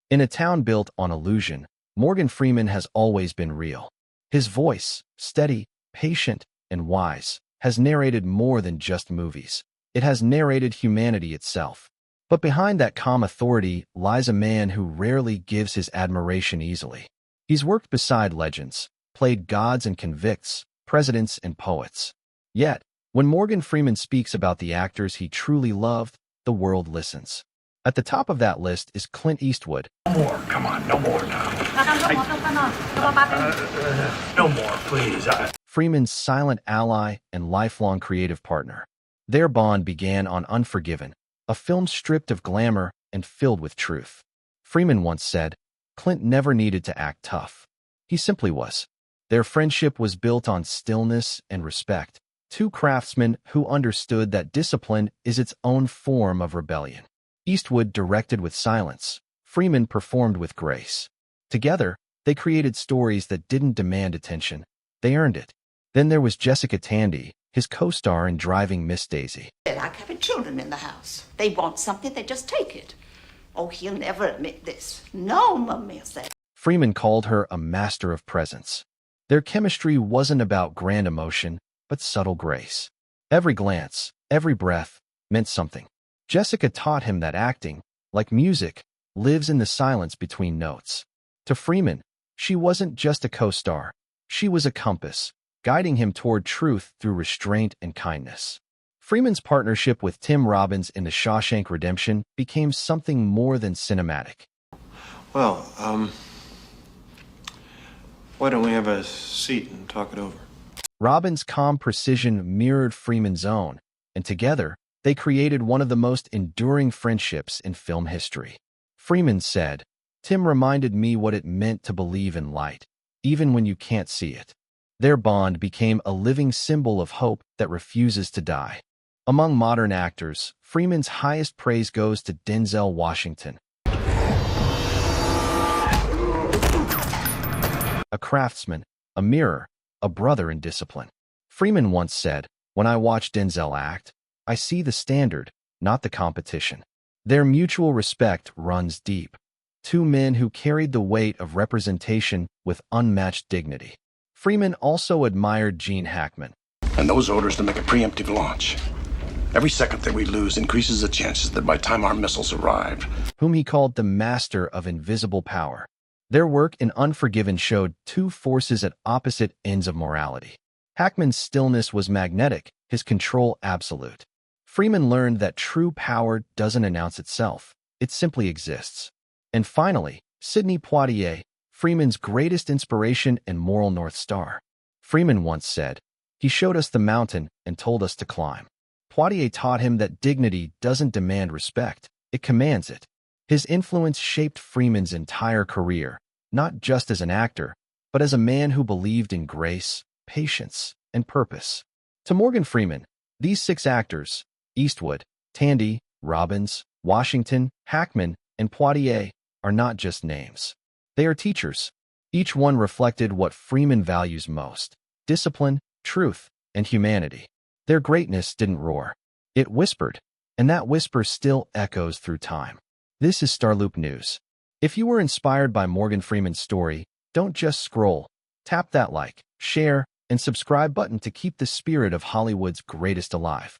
In a town built on illusion, Morgan Freeman has always been real. His voice, steady, patient, and wise, has narrated more than just movies. It has narrated humanity itself. But behind that calm authority lies a man who rarely gives his admiration easily. He's worked beside legends, played gods and convicts, presidents and poets. Yet, when Morgan Freeman speaks about the actors he truly loved, the world listens. At the top of that list is Clint Eastwood. No more, come on, no more now. No more, please. Freeman's silent ally and lifelong creative partner. Their bond began on Unforgiven, a film stripped of glamour and filled with truth. Freeman once said, Clint never needed to act tough. He simply was. Their friendship was built on stillness and respect, two craftsmen who understood that discipline is its own form of rebellion. Eastwood directed with silence. Freeman performed with grace. Together, they created stories that didn't demand attention. They earned it. Then there was Jessica Tandy, his co-star in Driving Miss Daisy. They're like having children in the house. They want something, they just take it. Oh, he'll never admit this. No, Mummy said. Freeman called her a master of presence. Their chemistry wasn't about grand emotion, but subtle grace. Every glance, every breath, meant something. Jessica taught him that acting, like music, lives in the silence between notes. To Freeman, she wasn't just a co-star. She was a compass, guiding him toward truth through restraint and kindness. Freeman's partnership with Tim Robbins in The Shawshank Redemption became something more than cinematic. Well, why don't we have a seat and talk it over? Robbins' calm precision mirrored Freeman's own, and together, they created one of the most enduring friendships in film history. Freeman said, Tim reminded me what it meant to believe in light, even when you can't see it. Their bond became a living symbol of hope that refuses to die. Among modern actors, Freeman's highest praise goes to Denzel Washington. A craftsman, a mirror, a brother in discipline. Freeman once said, when I watch Denzel act, I see the standard, not the competition. Their mutual respect runs deep. Two men who carried the weight of representation with unmatched dignity. Freeman also admired Gene Hackman. And those orders to make a preemptive launch. Every second that we lose increases the chances that by the time our missiles arrive, whom he called the master of invisible power. Their work in Unforgiven showed two forces at opposite ends of morality. Hackman's stillness was magnetic, his control absolute. Freeman learned that true power doesn't announce itself, it simply exists. And finally, Sidney Poitier, Freeman's greatest inspiration and moral North Star. Freeman once said, he showed us the mountain and told us to climb. Poitier taught him that dignity doesn't demand respect, it commands it. His influence shaped Freeman's entire career, not just as an actor, but as a man who believed in grace, patience, and purpose. To Morgan Freeman, these six actors, Eastwood, Tandy, Robbins, Washington, Hackman, and Poitier, are not just names. They are teachers. Each one reflected what Freeman values most: discipline, truth, and humanity. Their greatness didn't roar. It whispered, and that whisper still echoes through time. This is StarLoop News. If you were inspired by Morgan Freeman's story, don't just scroll. Tap that like, share, and subscribe button to keep the spirit of Hollywood's greatest alive.